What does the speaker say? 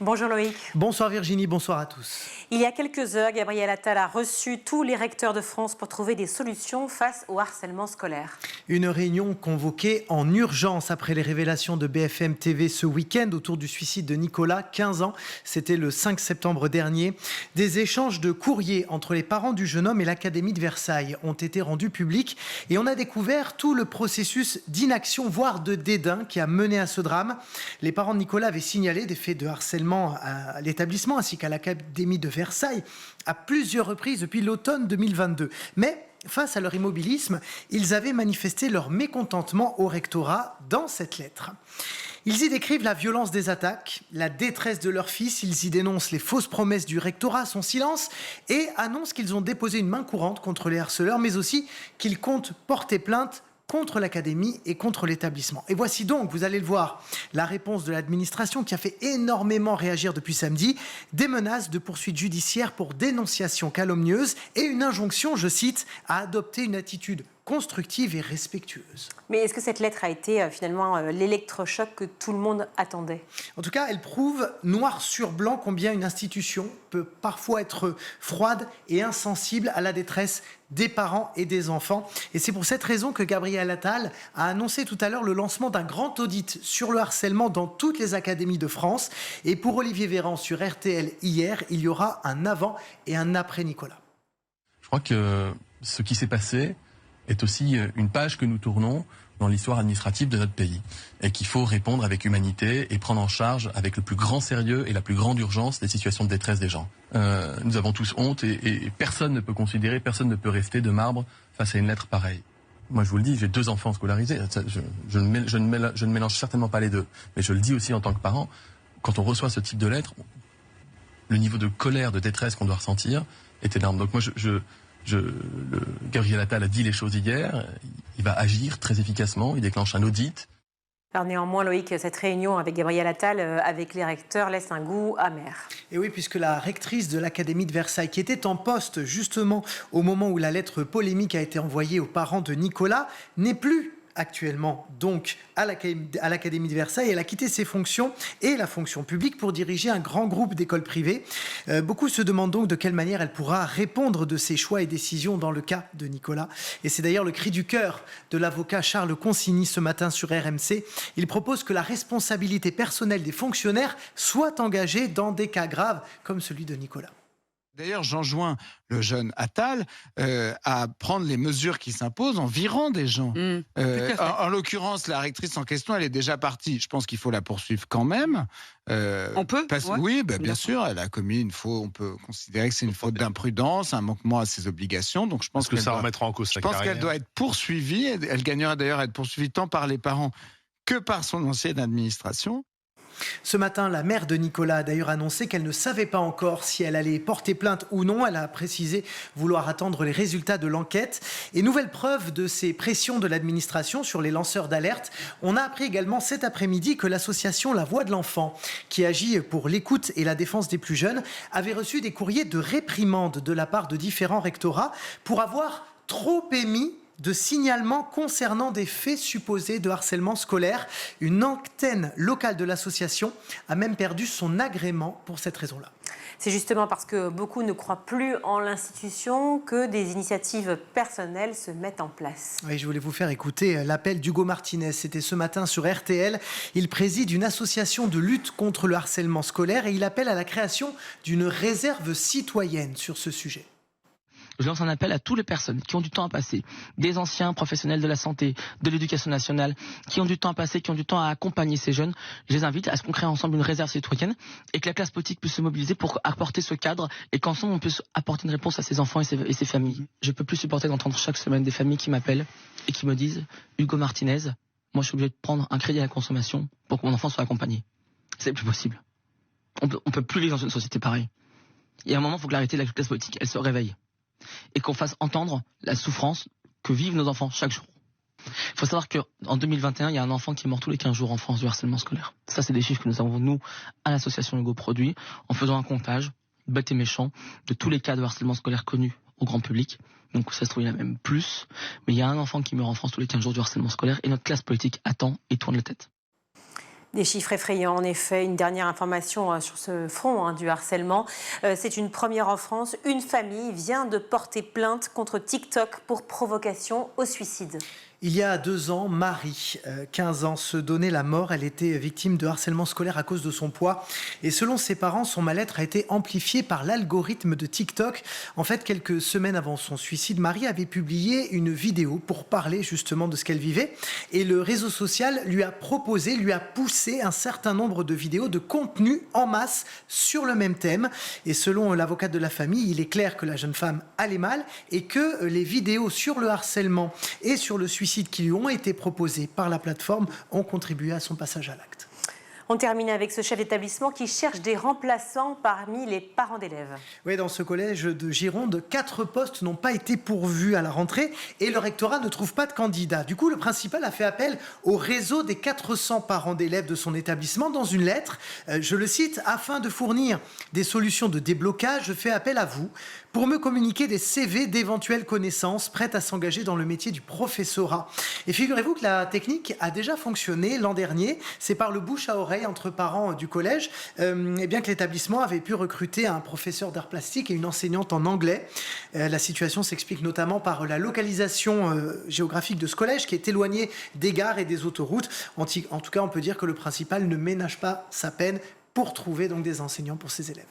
Bonjour Loïc. Bonsoir Virginie, bonsoir à tous. Il y a quelques heures, Gabriel Attal a reçu tous les recteurs de France pour trouver des solutions face au harcèlement scolaire. Une réunion convoquée en urgence après les révélations de BFM TV ce week-end autour du suicide de Nicolas, 15 ans. C'était le 5 septembre dernier. Des échanges de courriers entre les parents du jeune homme et l'Académie de Versailles ont été rendus publics et on a découvert tout le processus d'inaction, voire de dédain qui a mené à ce drame. Les parents de Nicolas avaient signalé des faits de harcèlement à l'établissement ainsi qu'à l'Académie de Versailles à plusieurs reprises depuis l'automne 2022. Mais face à leur immobilisme, ils avaient manifesté leur mécontentement au rectorat dans cette lettre. Ils y décrivent la violence des attaques, la détresse de leur fils, ils y dénoncent les fausses promesses du rectorat, son silence, et annoncent qu'ils ont déposé une main courante contre les harceleurs, mais aussi qu'ils comptent porter plainte contre l'académie et contre l'établissement. Et voici donc, vous allez le voir, la réponse de l'administration qui a fait énormément réagir depuis samedi, des menaces de poursuites judiciaires pour dénonciation calomnieuse et une injonction, je cite, à adopter une attitude constructive et respectueuse. Mais est-ce que cette lettre a été finalement l'électrochoc que tout le monde attendait ? En tout cas, elle prouve noir sur blanc combien une institution peut parfois être froide et insensible à la détresse des parents et des enfants. Et c'est pour cette raison que Gabriel Attal a annoncé tout à l'heure le lancement d'un grand audit sur le harcèlement dans toutes les académies de France. Et pour Olivier Véran sur RTL hier, il y aura un avant et un après Nicolas. Je crois que ce qui s'est passé est aussi une page que nous tournons dans l'histoire administrative de notre pays et qu'il faut répondre avec humanité et prendre en charge avec le plus grand sérieux et la plus grande urgence les situations de détresse des gens. Nous avons tous honte et personne ne peut considérer, personne ne peut rester de marbre face à une lettre pareille. Moi je vous le dis, j'ai 2 enfants scolarisés, je ne mélange certainement pas les deux, mais je le dis aussi en tant que parent, quand on reçoit ce type de lettre, le niveau de colère, de détresse qu'on doit ressentir est énorme. Donc moi Gabriel Attal a dit les choses hier, il va agir très efficacement, il déclenche un audit. Alors néanmoins, Loïc, cette réunion avec Gabriel Attal, avec les recteurs, laisse un goût amer. Et oui, puisque la rectrice de l'Académie de Versailles, qui était en poste justement au moment où la lettre polémique a été envoyée aux parents de Nicolas, n'est plus actuellement donc à l'Académie de Versailles. Elle a quitté ses fonctions et la fonction publique pour diriger un grand groupe d'écoles privées. Beaucoup se demandent donc de quelle manière elle pourra répondre de ses choix et décisions dans le cas de Nicolas. Et c'est d'ailleurs le cri du cœur de l'avocat Charles Consigny ce matin sur RMC. Il propose que la responsabilité personnelle des fonctionnaires soit engagée dans des cas graves comme celui de Nicolas. D'ailleurs, j'enjoins le jeune Attal à prendre les mesures qui s'imposent en virant des gens. En l'occurrence, la rectrice en question, elle est déjà partie. Je pense qu'il faut la poursuivre quand même. On peut Oui, bien sûr, elle a commis une faute. On peut considérer que c'est une faute d'imprudence, un manquement à ses obligations. Donc, je pense que ça remettra en cause sa carrière. Je pense qu'elle doit être poursuivie. Elle gagnerait d'ailleurs à être poursuivie tant par les parents que par son ancienne administration. Ce matin, la mère de Nicolas a d'ailleurs annoncé qu'elle ne savait pas encore si elle allait porter plainte ou non. Elle a précisé vouloir attendre les résultats de l'enquête. Et nouvelle preuve de ces pressions de l'administration sur les lanceurs d'alerte, on a appris également cet après-midi que l'association La Voix de l'Enfant, qui agit pour l'écoute et la défense des plus jeunes, avait reçu des courriers de réprimande de la part de différents rectorats pour avoir trop émis de signalements concernant des faits supposés de harcèlement scolaire. Une antenne locale de l'association a même perdu son agrément pour cette raison-là. C'est justement parce que beaucoup ne croient plus en l'institution que des initiatives personnelles se mettent en place. Oui, je voulais vous faire écouter l'appel d'Hugo Martinez. C'était ce matin sur RTL. Il préside une association de lutte contre le harcèlement scolaire et il appelle à la création d'une réserve citoyenne sur ce sujet. Je lance un appel à toutes les personnes qui ont du temps à passer, des anciens professionnels de la santé, de l'éducation nationale, qui ont du temps à passer, qui ont du temps à accompagner ces jeunes. Je les invite à ce qu'on crée ensemble une réserve citoyenne et que la classe politique puisse se mobiliser pour apporter ce cadre et qu'ensemble on puisse apporter une réponse à ces enfants et ces familles. Je ne peux plus supporter d'entendre chaque semaine des familles qui m'appellent et qui me disent « Hugo Martinez, moi je suis obligé de prendre un crédit à la consommation pour que mon enfant soit accompagné. » C'est plus possible. On peut plus vivre dans une société pareille. Et à un moment, il faut que l'arrêter la classe politique, elle se réveille. Et qu'on fasse entendre la souffrance que vivent nos enfants chaque jour. Il faut savoir qu'en 2021, il y a un enfant qui est mort tous les 15 jours en France du harcèlement scolaire. Ça, c'est des chiffres que nous avons, nous, à l'association Hugo Produit, en faisant un comptage, bête et méchant, de tous les cas de harcèlement scolaire connus au grand public. Donc ça se trouve, il y en a même plus. Mais il y a un enfant qui meurt en France tous les 15 jours du harcèlement scolaire et notre classe politique attend et tourne la tête. Des chiffres effrayants, en effet. Une dernière information sur ce front du harcèlement. C'est une première en France. Une famille vient de porter plainte contre TikTok pour provocation au suicide. Il y a 2 ans, Marie, 15 ans, se donnait la mort. Elle était victime de harcèlement scolaire à cause de son poids. Et selon ses parents, son mal-être a été amplifié par l'algorithme de TikTok. En fait, quelques semaines avant son suicide, Marie avait publié une vidéo pour parler justement de ce qu'elle vivait. Et le réseau social lui a poussé un certain nombre de vidéos de contenu en masse sur le même thème. Et selon l'avocate de la famille, il est clair que la jeune femme allait mal et que les vidéos sur le harcèlement et sur le suicide qui lui ont été proposés par la plateforme ont contribué à son passage à l'acte. On termine avec ce chef d'établissement qui cherche des remplaçants parmi les parents d'élèves. Oui, dans ce collège de Gironde, 4 postes n'ont pas été pourvus à la rentrée et le rectorat ne trouve pas de candidat. Du coup, le principal a fait appel au réseau des 400 parents d'élèves de son établissement dans une lettre. Je le cite, « Afin de fournir des solutions de déblocage, je fais appel à vous pour me communiquer des CV d'éventuelles connaissances prêtes à s'engager dans le métier du professorat. » Et figurez-vous que la technique a déjà fonctionné l'an dernier. C'est par le bouche à oreille entre parents du collège, et bien que l'établissement avait pu recruter un professeur d'art plastique et une enseignante en anglais. La situation s'explique notamment par la localisation géographique de ce collège qui est éloigné des gares et des autoroutes. En tout cas, on peut dire que le principal ne ménage pas sa peine pour trouver donc des enseignants pour ses élèves.